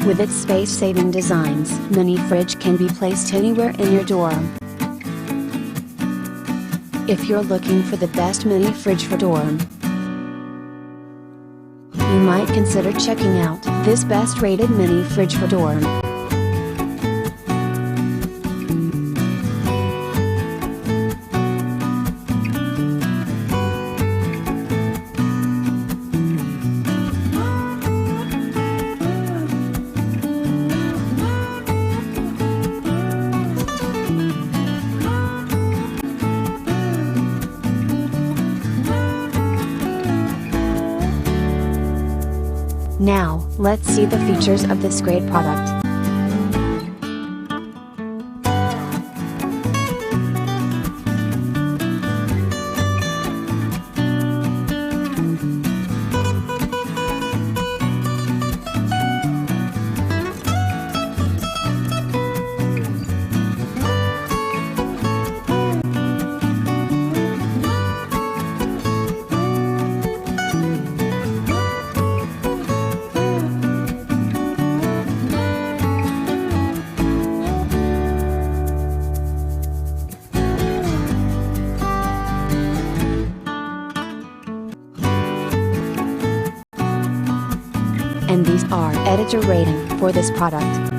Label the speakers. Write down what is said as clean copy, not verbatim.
Speaker 1: With its space-saving designs, mini fridge can be placed anywhere in your dorm. If you're looking for the best mini fridge for dorm, you might consider checking out this best-rated mini fridge for dorm. Now, let's see the features of this great product. And these are editor rating for this product.